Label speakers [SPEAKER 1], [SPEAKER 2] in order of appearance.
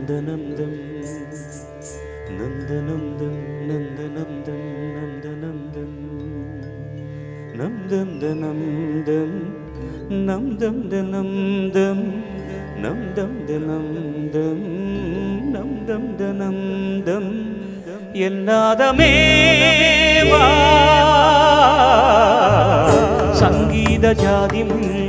[SPEAKER 1] நந்தனந்தம் நந்தனந்தம் நந்தனந்தம் நந்தனந்தம் நந்தம் தனந்தம் நந்தம் தனந்தம் நந்தம் தனந்தம் நந்தம் தனந்தம் என்னாதமே வா சங்கீத ஜாதி முல்லை